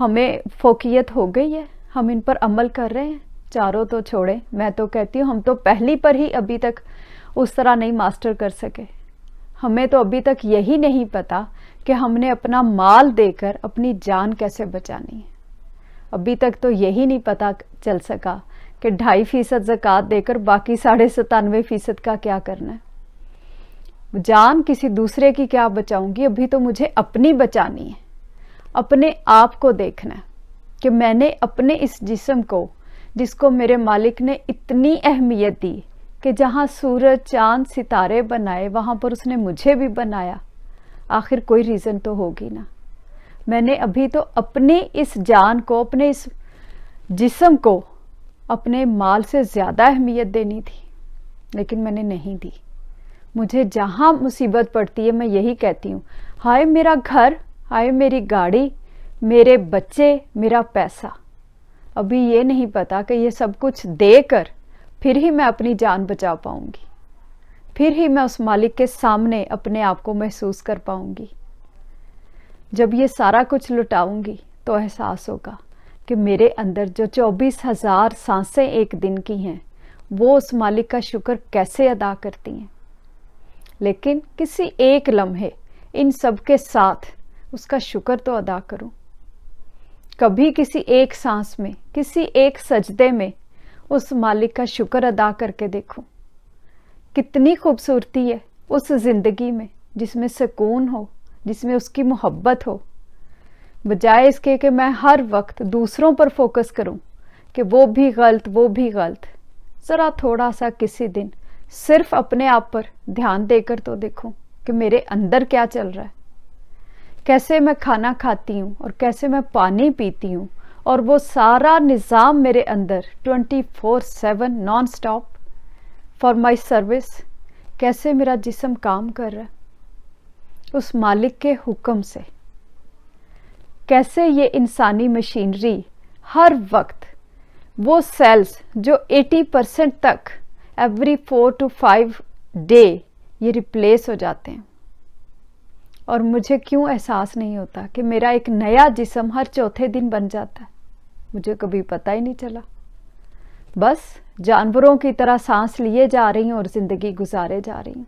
ہمیں فوقیت ہو گئی ہے, ہم ان پر عمل کر رہے ہیں. چاروں تو چھوڑیں, میں تو کہتی ہوں ہم تو پہلی پر ہی ابھی تک اس طرح نہیں ماسٹر کر سکے. ہمیں تو ابھی تک یہی نہیں پتا کہ ہم نے اپنا مال دے کر اپنی جان کیسے بچانی ہے. ابھی تک تو یہی نہیں پتا چل سکا کہ 2.5% زکوٰۃ دے کر باقی 97.5% کا کیا کرنا ہے. جان کسی دوسرے کی کیا بچاؤں گی, ابھی تو مجھے اپنی بچانی ہے. اپنے آپ کو دیکھنا ہے کہ میں نے اپنے اس جسم کو, جس کو میرے مالک نے اتنی اہمیت دی کہ جہاں سورج چاند ستارے بنائے وہاں پر اس نے مجھے بھی بنایا, آخر کوئی ریزن تو ہوگی نا. میں نے ابھی تو اپنے اس جان کو, اپنے اس جسم کو اپنے مال سے زیادہ اہمیت دینی تھی, لیکن میں نے نہیں دی. مجھے جہاں مصیبت پڑتی ہے میں یہی کہتی ہوں, ہائے میرا گھر, ہائے میری گاڑی, میرے بچے, میرا پیسہ. ابھی یہ نہیں پتا کہ یہ سب کچھ دے کر پھر ہی میں اپنی جان بچا پاؤں گی, پھر ہی میں اس مالک کے سامنے اپنے آپ کو محسوس کر پاؤں گی. جب یہ سارا کچھ لٹاؤں گی تو احساس ہوگا کہ میرے اندر جو 24,000 سانسیں ایک دن کی ہیں وہ اس مالک کا شکر کیسے ادا کرتی ہیں. لیکن کسی ایک لمحے ان سب کے ساتھ اس کا شکر تو ادا کروں. کبھی کسی ایک سانس میں, کسی ایک سجدے میں اس مالک کا شکر ادا کر کے دیکھوں. کتنی خوبصورتی ہے اس زندگی میں جس میں سکون ہو, جس میں اس کی محبت ہو, بجائے اس کے کہ میں ہر وقت دوسروں پر فوکس کروں کہ وہ بھی غلط, وہ بھی غلط. ذرا تھوڑا سا کسی دن صرف اپنے آپ پر دھیان دے کر تو دیکھوں کہ میرے اندر کیا چل رہا ہے, کیسے میں کھانا کھاتی ہوں اور کیسے میں پانی پیتی ہوں, اور وہ سارا نظام میرے اندر 24/7 naan stop for my service, کیسے میرا جسم کام کر رہا ہے اس مالک کے حکم سے. کیسے یہ انسانی مشینری ہر وقت وہ سیلز جو 80% تک ایوری 4 to 5 ڈے یہ ریپلیس ہو جاتے ہیں, اور مجھے کیوں احساس نہیں ہوتا کہ میرا ایک نیا جسم ہر چوتھے دن بن جاتا ہے. مجھے کبھی پتہ ہی نہیں چلا. بس جانوروں کی طرح سانس لیے جا رہی ہوں اور زندگی گزارے جا رہی ہوں.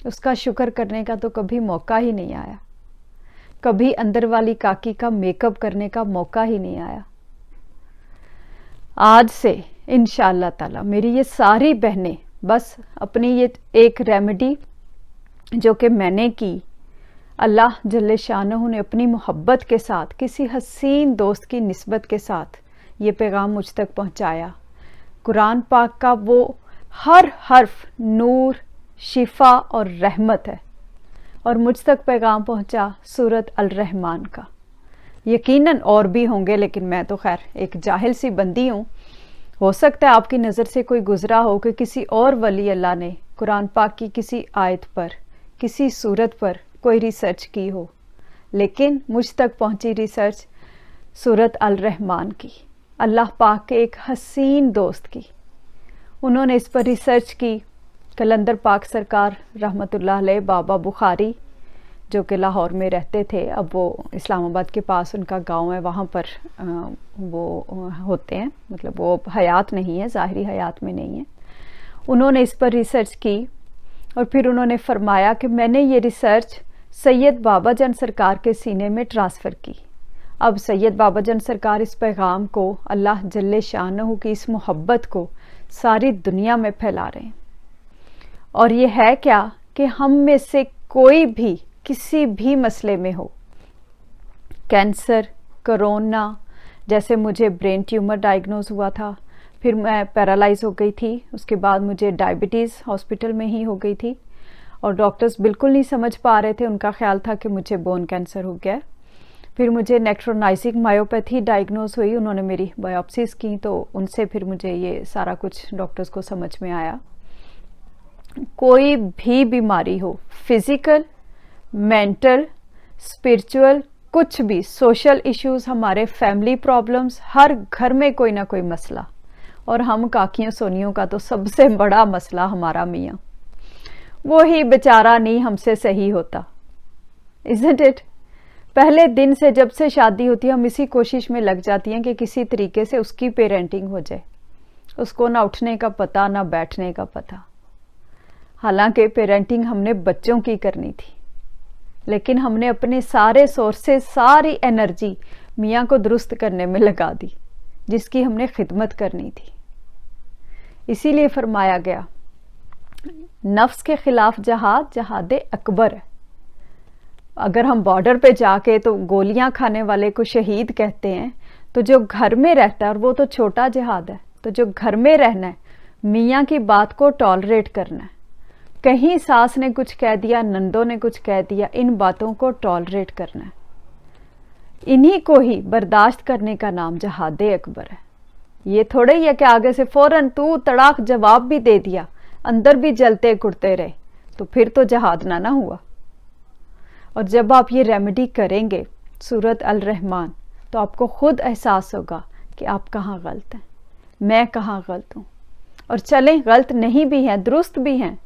اس کا شکر کرنے کا تو کبھی موقع ہی نہیں آیا, کبھی اندر والی کاکی کا میک اپ کرنے کا موقع ہی نہیں آیا. آج سے انشاءاللہ تعالی میری یہ ساری بہنیں بس اپنی یہ ایک ریمیڈی جو کہ میں نے کی, اللہ جل شانہ نے اپنی محبت کے ساتھ کسی حسین دوست کی نسبت کے ساتھ یہ پیغام مجھ تک پہنچایا. قرآن پاک کا وہ ہر حرف نور, شفا اور رحمت ہے, اور مجھ تک پیغام پہنچا سورت الرحمن کا. یقیناً اور بھی ہوں گے, لیکن میں تو خیر ایک جاہل سی بندی ہوں. ہو سکتا ہے آپ کی نظر سے کوئی گزرا ہو کہ کسی اور ولی اللہ نے قرآن پاک کی کسی آیت پر, کسی سورت پر کوئی ریسرچ کی ہو, لیکن مجھ تک پہنچی ریسرچ سورت الرحمن کی, اللہ پاک کے ایک حسین دوست کی. انہوں نے اس پر ریسرچ کی. کلندر پاک سرکار رحمۃ اللہ علیہ, بابا بخاری جو کہ لاہور میں رہتے تھے, اب وہ اسلام آباد کے پاس ان کا گاؤں ہے, وہاں پر وہ ہوتے ہیں, مطلب وہ حیات نہیں ہے, ظاہری حیات میں نہیں ہے. انہوں نے اس پر ریسرچ کی اور پھر انہوں نے فرمایا کہ میں نے یہ ریسرچ سید بابا جان سرکار کے سینے میں ٹرانسفر کی. اب سید بابا جان سرکار اس پیغام کو, اللہ جل شانہ کی اس محبت کو ساری دنیا میں پھیلا رہے ہیں. اور یہ ہے کیا کہ ہم میں سے کوئی بھی کسی بھی مسئلے میں ہو, کینسر, کرونا, جیسے مجھے برین ٹیومر ڈائیگنوز ہوا تھا, پھر میں پیرالائز ہو گئی تھی, اس کے بعد مجھے ڈائبٹیز ہاسپٹل میں ہی ہو گئی تھی, اور ڈاکٹرز بالکل نہیں سمجھ پا رہے تھے, ان کا خیال تھا کہ مجھے بون کینسر ہو گیا. پھر مجھے نیکٹرونائزنگ مایوپیتھی ڈائیگنوز ہوئی, انہوں نے میری بایوپسیز کی, تو ان سے پھر مجھے یہ سارا کچھ ڈاکٹرز کو سمجھ میں آیا. کوئی بھی بیماری ہو, فزیکل, مینٹل, اسپرچول, کچھ بھی, سوشل ایشوز, ہمارے فیملی پرابلمز, ہر گھر میں کوئی نہ کوئی مسئلہ, اور ہم کاکیوں سونیوں کا تو سب سے بڑا مسئلہ ہمارا میاں, وہی بیچارہ نہیں ہم سے صحیح ہوتا, isn't it؟ پہلے دن سے جب سے شادی ہوتی ہے ہم اسی کوشش میں لگ جاتی ہیں کہ کسی طریقے سے اس کی پیرنٹنگ ہو جائے. اس کو نہ اٹھنے کا پتہ نہ بیٹھنے کا پتہ. حالانکہ پیرنٹنگ ہم نے بچوں کی کرنی تھی، لیکن ہم نے اپنے سارے سورسز، ساری انرجی میاں کو درست کرنے میں لگا دی، جس کی ہم نے خدمت کرنی تھی. اسی لیے فرمایا گیا نفس کے خلاف جہاد جہاد اکبر ہے. اگر ہم بارڈر پہ جا کے تو گولیاں کھانے والے کو شہید کہتے ہیں، تو جو گھر میں رہتا ہے، اور وہ تو چھوٹا جہاد ہے، تو جو گھر میں رہنا ہے میاں کی بات کو ٹالریٹ کرنا ہے. کہیں ساس نے کچھ کہہ دیا، نندوں نے کچھ کہہ دیا، ان باتوں کو ٹالریٹ کرنا ہے. انہی کو ہی برداشت کرنے کا نام جہاد اکبر ہے. یہ تھوڑے ہی ہے کہ آگے سے فوراً تو تڑاک جواب بھی دے دیا، اندر بھی جلتے کڑتے رہے، تو پھر تو جہاد نہ ہوا. اور جب آپ یہ ریمیڈی کریں گے سورۃ الرحمن، تو آپ کو خود احساس ہوگا کہ آپ کہاں غلط ہیں، میں کہاں غلط ہوں. اور چلیں غلط نہیں بھی ہیں، درست بھی ہیں،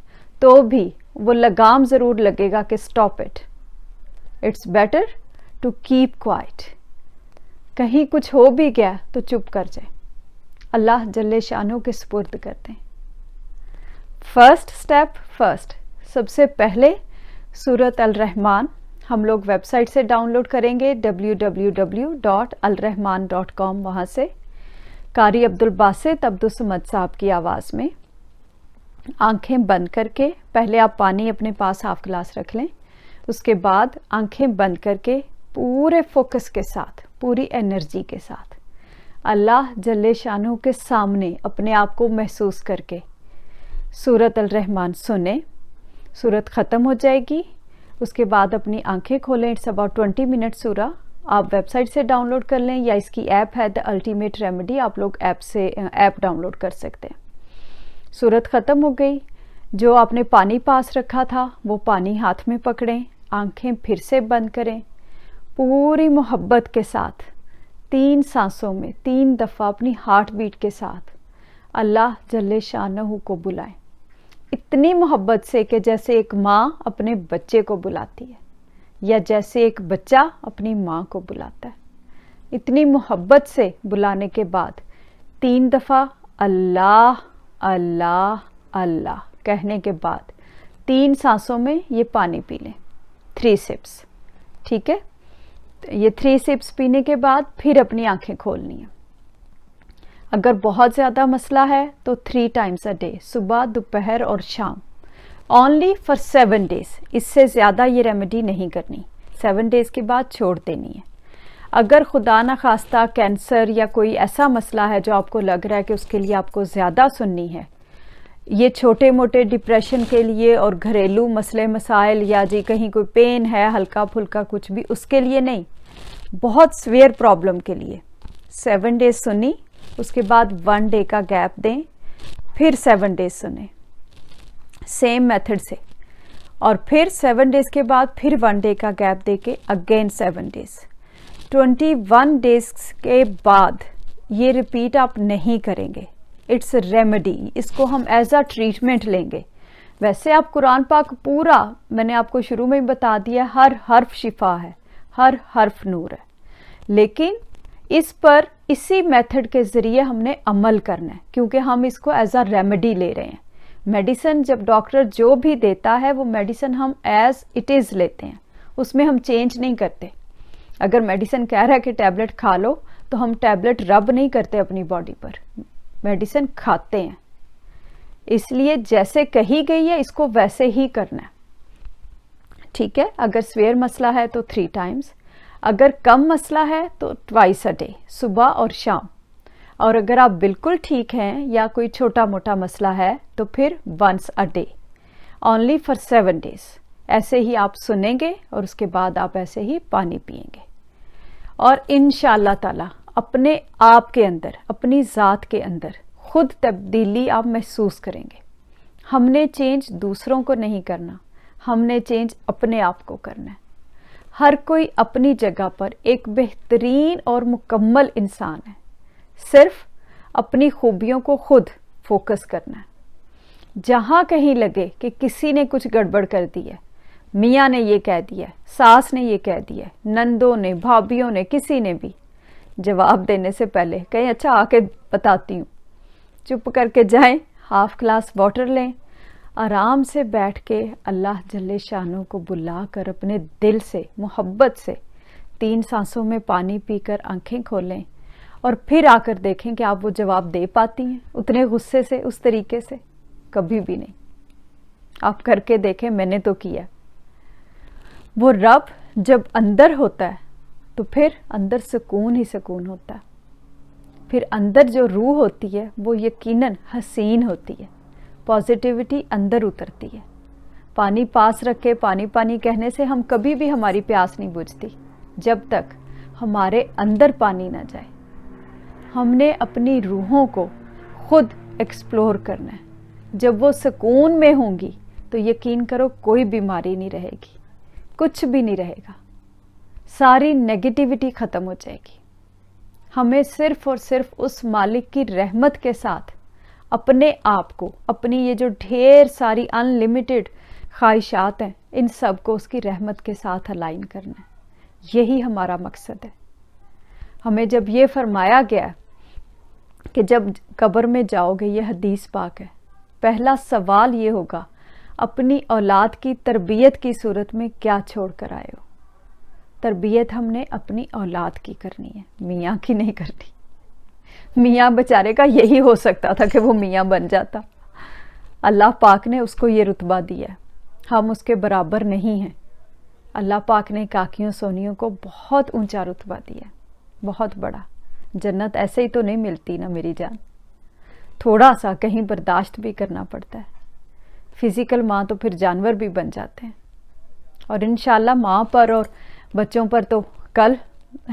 تو بھی وہ لگام ضرور لگے گا کہ stop it, it's better to keep quiet. کہیں کچھ ہو بھی گیا تو چپ کر جائے، اللہ جل شانہ کے سپرد کر دیں. فرسٹ سٹیپ، سب سے پہلے سورۃ الرحمن ہم لوگ ویب سائٹ سے ڈاؤن لوڈ کریں گے www.alrahman.com. وہاں سے قاری عبدالباسط عبدالصمد صاحب کی آواز میں آنکھیں بند کر کے، پہلے آپ پانی اپنے پاس ہاف گلاس رکھ لیں، اس کے بعد آنکھیں بند کر کے پورے فوکس کے ساتھ، پوری انرجی کے ساتھ اللہ جل شانہ کے سامنے اپنے آپ کو محسوس کر کے سورۃ الرحمن سنیں. سورت ختم ہو جائے گی، اس کے بعد اپنی آنکھیں کھولیں. اٹس اباؤٹ 20 منٹ سورہ. آپ ویب سائٹ سے ڈاؤن لوڈ کر لیں، یا اس کی ایپ ہے دا الٹیمیٹ ریمیڈی، آپ لوگ ایپ ڈاؤن لوڈ کر سکتے ہیں. سورت ختم ہو گئی. جو آپ نے پانی پاس رکھا تھا وہ پانی ہاتھ میں پکڑیں، آنکھیں پھر سے بند کریں، پوری محبت کے ساتھ 3 سانسوں میں 3 دفعہ اپنی ہارٹ بیٹ کے ساتھ اللہ جل شانہ کو بلائیں. اتنی محبت سے کہ جیسے ایک ماں اپنے بچے کو بلاتی ہے، یا جیسے ایک بچہ اپنی ماں کو بلاتا ہے. اتنی محبت سے بلانے کے بعد 3 دفعہ اللہ اللہ اللہ کہنے کے بعد 3 سانسوں میں یہ پانی پی لیں، 3 سپس. ٹھیک ہے، یہ 3 سپس پینے کے بعد پھر اپنی آنکھیں کھولنی ہیں. اگر بہت زیادہ مسئلہ ہے تو 3 ٹائمز اے ڈے، صبح، دوپہر اور شام، اونلی فار 7 ڈیز. اس سے زیادہ یہ ریمیڈی نہیں کرنی، 7 ڈیز کے بعد چھوڑ دینی ہے. اگر خدا نخواستہ کینسر یا کوئی ایسا مسئلہ ہے جو آپ کو لگ رہا ہے کہ اس کے لیے آپ کو زیادہ سننی ہے، یہ چھوٹے موٹے ڈپریشن کے لیے اور گھریلو مسئلے مسائل، یا جی کہیں کوئی پین ہے ہلکا پھلکا کچھ بھی، اس کے لیے نہیں، بہت سویئر پرابلم کے لیے 7 ڈیز سنی، اس کے بعد 1 ڈے کا گیپ دیں، پھر 7 ڈیز سنیں سیم میتھڈ سے، اور پھر 7 ڈیز کے بعد پھر 1 ڈے کا گیپ دے کے اگین 7 ڈیز. 21 ڈیز کے بعد یہ ریپیٹ آپ نہیں کریں گے. اٹس ریمیڈی، اس کو ہم ایز اے ٹریٹمنٹ لیں گے. ویسے آپ قرآن پاک پورا، میں نے آپ کو شروع میں ہی بتا دیا، ہر حرف شفا ہے، ہر حرف نور ہے، لیکن اس پر اسی میتھڈ کے ذریعے ہم نے عمل کرنا ہے، کیونکہ ہم اس کو ایز اے ریمیڈی لے رہے ہیں. میڈیسن جب ڈاکٹر جو بھی دیتا ہے وہ میڈیسن ہم ایز اٹ از لیتے ہیں، اس میں ہم چینج نہیں کرتے. اگر میڈیسن کہہ رہا ہے کہ ٹیبلٹ کھا لو تو ہم ٹیبلٹ رب نہیں کرتے اپنی باڈی پر، میڈیسن کھاتے ہیں. اس لیے جیسے کہی گئی ہے اس کو ویسے ہی کرنا ہے. ٹھیک ہے، اگر سویئر مسئلہ ہے تو 3 ٹائمز، اگر کم مسئلہ ہے تو 2 ڈے، صبح اور شام. اور اگر آپ بالکل ٹھیک ہیں یا کوئی چھوٹا موٹا مسئلہ ہے تو پھر 1 ڈے، اونلی فار 7 ڈیز. ایسے ہی آپ سنیں گے اور اس کے بعد آپ ایسے ہی پانی پئیں گے، اور انشاءاللہ تعالی اپنے آپ کے اندر، اپنی ذات کے اندر خود تبدیلی آپ محسوس کریں گے. ہم نے چینج دوسروں کو نہیں کرنا، ہم نے چینج اپنے آپ کو کرنا ہے. ہر کوئی اپنی جگہ پر ایک بہترین اور مکمل انسان ہے، صرف اپنی خوبیوں کو خود فوکس کرنا ہے. جہاں کہیں لگے کہ کسی نے کچھ گڑبڑ کر دی ہے، میاں نے یہ کہہ دیا, ساس نے یہ کہہ دیا, نندوں نے, بھابھیوں نے, کسی نے بھی جواب دینے سے پہلے کہیں اچھا آ کے بتاتی ہوں, چپ کر کے جائیں, ہاف گلاس واٹر لیں, آرام سے بیٹھ کے اللہ جل شانہ کو بلا کر اپنے دل سے محبت سے 3 سانسوں میں پانی پی کر آنکھیں کھولیں, اور پھر آ کر دیکھیں کہ آپ وہ جواب دے پاتی ہیں اتنے غصے سے, اس طریقے سے. کبھی بھی نہیں. آپ کر کے دیکھیں, میں نے تو کیا. وہ رب جب اندر ہوتا ہے تو پھر اندر سکون ہی سکون ہوتا ہے. پھر اندر جو روح ہوتی ہے وہ یقیناً حسین ہوتی ہے, پازیٹیوٹی اندر اترتی ہے. پانی پاس رکھ کے پانی پانی کہنے سے ہم کبھی بھی ہماری پیاس نہیں بجھتی جب تک ہمارے اندر پانی نہ جائے. ہم نے اپنی روحوں کو خود ایکسپلور کرنا ہے. جب وہ سکون میں ہوں گی تو یقین کرو کوئی بیماری نہیں رہے گی, کچھ بھی نہیں رہے گا, ساری نیگیٹیوٹی ختم ہو جائے گی. ہمیں صرف اور صرف اس مالک کی رحمت کے ساتھ اپنے آپ کو, اپنی یہ جو ڈھیر ساری ان لمیٹڈ خواہشات ہیں, ان سب کو اس کی رحمت کے ساتھ الائن کرنا ہے. یہی ہمارا مقصد ہے. ہمیں جب یہ فرمایا گیا کہ جب قبر میں جاؤ گے, یہ حدیث پاک ہے, پہلا سوال یہ ہوگا اپنی اولاد کی تربیت کی صورت میں کیا چھوڑ کر آئے ہو. تربیت ہم نے اپنی اولاد کی کرنی ہے, میاں کی نہیں کرنی. میاں بیچارے کا یہی ہو سکتا تھا کہ وہ میاں بن جاتا. اللہ پاک نے اس کو یہ رتبہ دیا ہے, ہم اس کے برابر نہیں ہیں. اللہ پاک نے کاکیوں سونیوں کو بہت اونچا رتبہ دیا, بہت بڑا. جنت ایسے ہی تو نہیں ملتی نا میری جان, تھوڑا سا کہیں برداشت بھی کرنا پڑتا ہے. فزیکل ماں تو پھر جانور بھی بن جاتے ہیں. اور انشاءاللہ ماں پر اور بچوں پر تو کل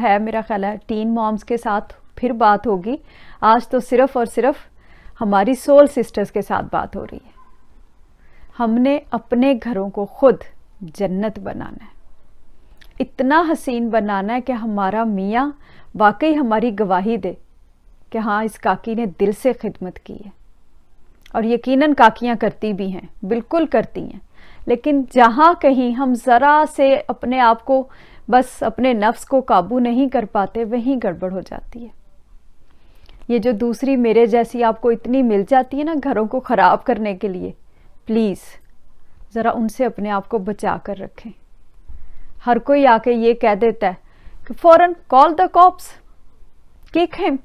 ہے میرا خیال ہے, ٹین مامز کے ساتھ پھر بات ہوگی. آج تو صرف اور صرف ہماری سول سسٹرز کے ساتھ بات ہو رہی ہے. ہم نے اپنے گھروں کو خود جنت بنانا ہے, اتنا حسین بنانا ہے کہ ہمارا میاں واقعی ہماری گواہی دے کہ ہاں اس کاکی نے دل سے خدمت کی ہے. اور یقیناً کاکیاں کرتی بھی ہیں, بالکل کرتی ہیں, لیکن جہاں کہیں ہم ذرا سے اپنے آپ کو, بس اپنے نفس کو قابو نہیں کر پاتے, وہیں گڑبڑ ہو جاتی ہے. یہ جو دوسری میرے جیسی آپ کو اتنی مل جاتی ہے نا گھروں کو خراب کرنے کے لیے, پلیز ذرا ان سے اپنے آپ کو بچا کر رکھیں. ہر کوئی آ کے یہ کہہ دیتا ہے کہ فوراً کال دا کاپس, کک ہم.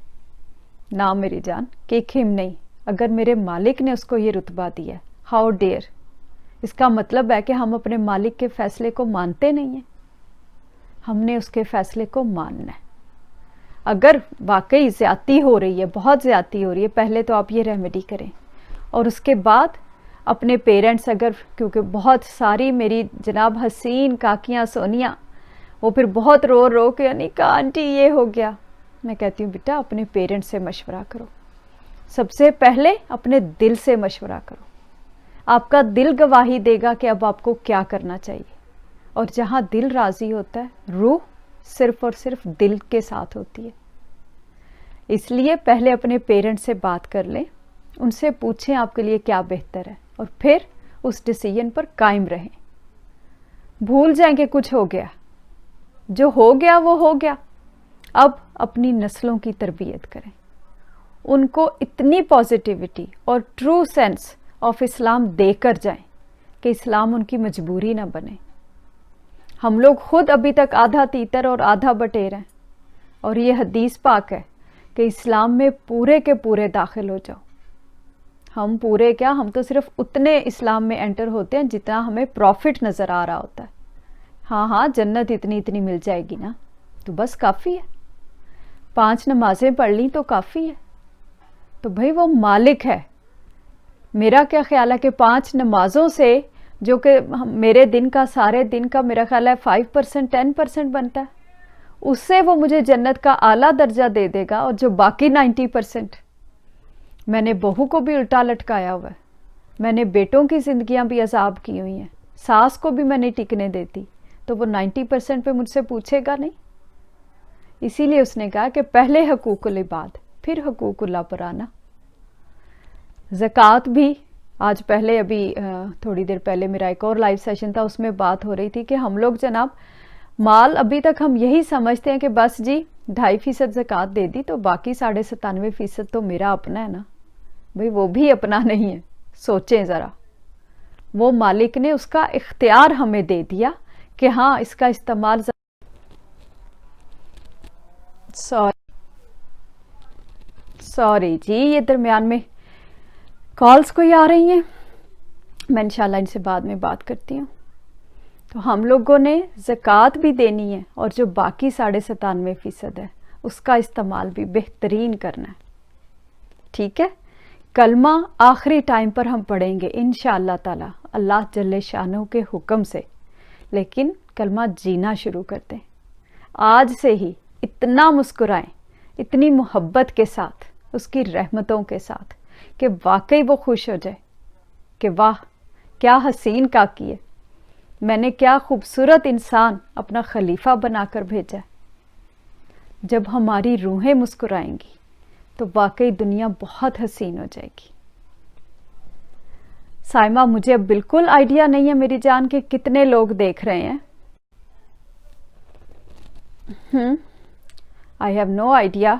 نہ میری جان, کک ہم نہیں. اگر میرے مالک نے اس کو یہ رتبہ دیا, ہاؤ ڈیئر. اس کا مطلب ہے کہ ہم اپنے مالک کے فیصلے کو مانتے نہیں ہیں. ہم نے اس کے فیصلے کو ماننا ہے. اگر واقعی زیادتی ہو رہی ہے, بہت زیادتی ہو رہی ہے, پہلے تو آپ یہ ریمیڈی کریں, اور اس کے بعد اپنے پیرنٹس, اگر کیونکہ بہت ساری میری جناب حسین کاکیاں سونیاں وہ پھر بہت رو رو کے یعنی کہ آنٹی یہ ہو گیا. میں کہتی ہوں بیٹا اپنے پیرنٹس سے مشورہ کرو, سب سے پہلے اپنے دل سے مشورہ کرو. آپ کا دل گواہی دے گا کہ اب آپ کو کیا کرنا چاہیے. اور جہاں دل راضی ہوتا ہے, روح صرف اور صرف دل کے ساتھ ہوتی ہے. اس لیے پہلے اپنے پیرنٹس سے بات کر لیں, ان سے پوچھیں آپ کے لیے کیا بہتر ہے, اور پھر اس ڈیسیژن پر قائم رہیں. بھول جائیں کہ کچھ ہو گیا, جو ہو گیا وہ ہو گیا. اب اپنی نسلوں کی تربیت کریں, ان کو اتنی پازیٹیوٹی اور ٹرو سینس آف اسلام دے کر جائیں کہ اسلام ان کی مجبوری نہ بنے. ہم لوگ خود ابھی تک آدھا تیتر اور آدھا بٹیر ہیں, اور یہ حدیث پاک ہے کہ اسلام میں پورے کے پورے داخل ہو جاؤ. ہم پورے کیا, ہم تو صرف اتنے اسلام میں انٹر ہوتے ہیں جتنا ہمیں پروفٹ نظر آ رہا ہوتا ہے. ہاں ہاں جنت اتنی اتنی مل جائے گی نا, تو بس کافی ہے. 5 نمازیں پڑھ لیں تو کافی ہے. تو بھائی وہ مالک ہے. میرا کیا خیال ہے کہ 5 نمازوں سے, جو کہ میرے دن کا, سارے دن کا میرا خیال ہے 5% 10% بنتا ہے, اس سے وہ مجھے جنت کا اعلیٰ درجہ دے دے گا. اور جو باقی 90%, میں نے بہو کو بھی الٹا لٹکایا ہوا ہے, میں نے بیٹوں کی زندگیاں بھی عذاب کی ہوئی ہیں, ساس کو بھی میں نہیں ٹکنے دیتی, تو وہ 90% پہ مجھ سے پوچھے گا نہیں. اسی لیے اس نے کہا کہ پہلے حقوق العباد, پھر حقوق اللہ پر آنا. زکوٰۃ بھی آج پہلے ابھی تھوڑی دیر پہلے میرا ایک اور لائیو سیشن تھا، اس میں بات ہو رہی تھی کہ ہم لوگ جناب مال ابھی تک ہم یہی سمجھتے ہیں کہ بس جی 2.5% زکوٰۃ دے دی تو باقی 97.5% تو میرا اپنا ہے نا. بھئی وہ بھی اپنا نہیں ہے. سوچیں ذرا، وہ مالک نے اس کا اختیار ہمیں دے دیا کہ ہاں اس کا استعمال. سوری جی، یہ درمیان میں کالز کوئی آ رہی ہیں، میں انشاءاللہ ان سے بعد میں بات کرتی ہوں. تو ہم لوگوں نے زکوٰۃ بھی دینی ہے اور جو باقی 97.5% ہے اس کا استعمال بھی بہترین کرنا ہے. ٹھیک ہے، کلمہ آخری ٹائم پر ہم پڑھیں گے انشاءاللہ تعالی اللہ جل شانہ کے حکم سے، لیکن کلمہ جینا شروع کرتے ہیں آج سے ہی. اتنا مسکرائیں، اتنی محبت کے ساتھ، اس کی رحمتوں کے ساتھ کہ واقعی وہ خوش ہو جائے کہ واہ کیا حسین کاکی ہے، میں نے کیا خوبصورت انسان اپنا خلیفہ بنا کر بھیجا. جب ہماری روحیں مسکرائیں گی تو واقعی دنیا بہت حسین ہو جائے گی. سائمہ مجھے اب بالکل آئیڈیا نہیں ہے میری جان کہ کتنے لوگ دیکھ رہے ہیں. I have no idea.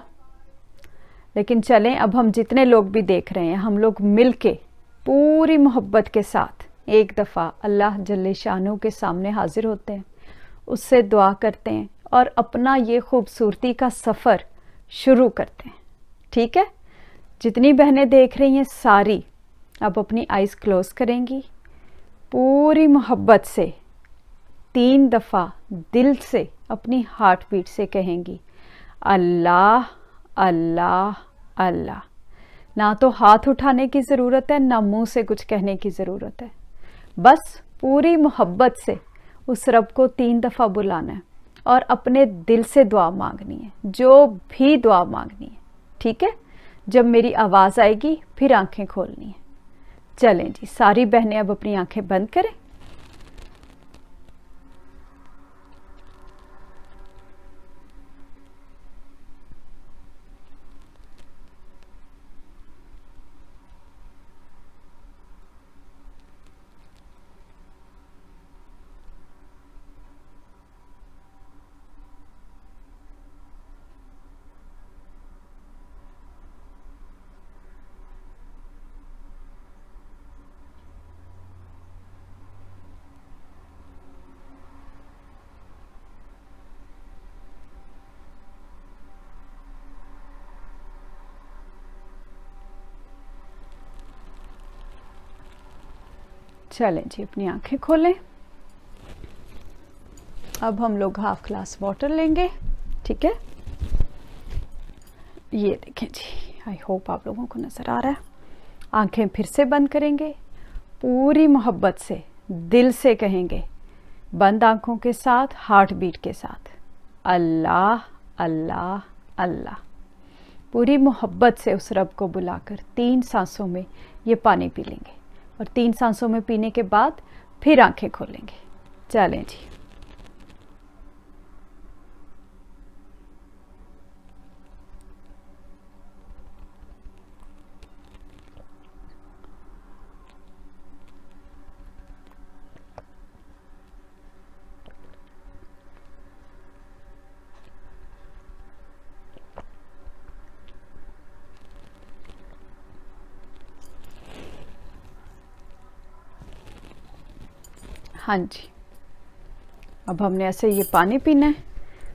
لیکن چلیں اب ہم جتنے لوگ بھی دیکھ رہے ہیں ہم لوگ مل کے پوری محبت کے ساتھ ایک دفعہ اللہ جل شانہ کے سامنے حاضر ہوتے ہیں، اس سے دعا کرتے ہیں اور اپنا یہ خوبصورتی کا سفر شروع کرتے ہیں. ٹھیک ہے، جتنی بہنیں دیکھ رہی ہیں ساری اب اپنی آئیز کلوز کریں گی، پوری محبت سے 3 دفعہ دل سے اپنی ہارٹ بیٹ سے کہیں گی اللہ اللہ اللہ. نہ تو ہاتھ اٹھانے کی ضرورت ہے، نہ منہ سے کچھ کہنے کی ضرورت ہے، بس پوری محبت سے اس رب کو 3 دفعہ بلانا ہے اور اپنے دل سے دعا مانگنی ہے، جو بھی دعا مانگنی ہے. ٹھیک ہے، جب میری آواز آئے گی پھر آنکھیں کھولنی ہیں. چلیں جی ساری بہنیں اب اپنی آنکھیں بند کریں. چلیں جی اپنی آنکھیں کھولیں. اب ہم لوگ ہاف گلاس واٹر لیں گے. ٹھیک ہے، یہ دیکھیں جی، آئی ہوپ آپ لوگوں کو نظر آ رہا ہے. آنکھیں پھر سے بند کریں گے، پوری محبت سے دل سے کہیں گے بند آنکھوں کے ساتھ ہارٹ بیٹ کے ساتھ اللہ اللہ اللہ. پوری محبت سے اس رب کو بلا کر 3 سانسوں میں یہ پانی پی لیں گے اور 3 سانسوں میں پینے کے بعد پھر آنکھیں کھولیں گے. چلیں جی. ہاں جی، اب ہم نے ایسے یہ پانی پینا ہے.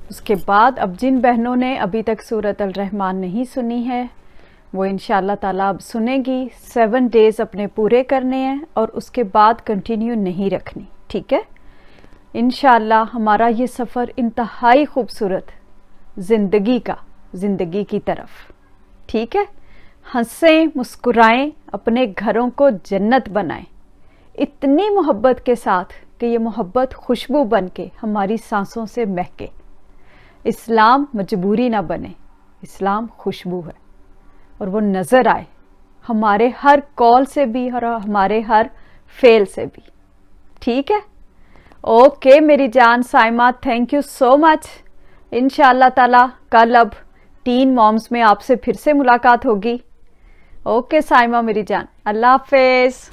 اس کے بعد اب جن بہنوں نے ابھی تک سورۃ الرحمن نہیں سنی ہے وہ انشاءاللہ تعالیٰ اب سنیں گی. 7 ڈیز اپنے پورے کرنے ہیں اور اس کے بعد کنٹینیو نہیں رکھنی. ٹھیک ہے، انشاءاللہ ہمارا یہ سفر انتہائی خوبصورت زندگی کی طرف. ٹھیک ہے، ہنسیں مسکرائیں، اپنے گھروں کو جنت بنائیں اتنی محبت کے ساتھ کہ یہ محبت خوشبو بن کے ہماری سانسوں سے مہکے. اسلام مجبوری نہ بنے، اسلام خوشبو ہے اور وہ نظر آئے ہمارے ہر کال سے بھی اور ہمارے ہر فیل سے بھی. ٹھیک ہے، اوکے میری جان سائمہ، تھینک یو سو مچ. انشاءاللہ تعالی کل اب 3 مامز میں آپ سے پھر سے ملاقات ہوگی. اوکے سائمہ میری جان. اللہ حافظ.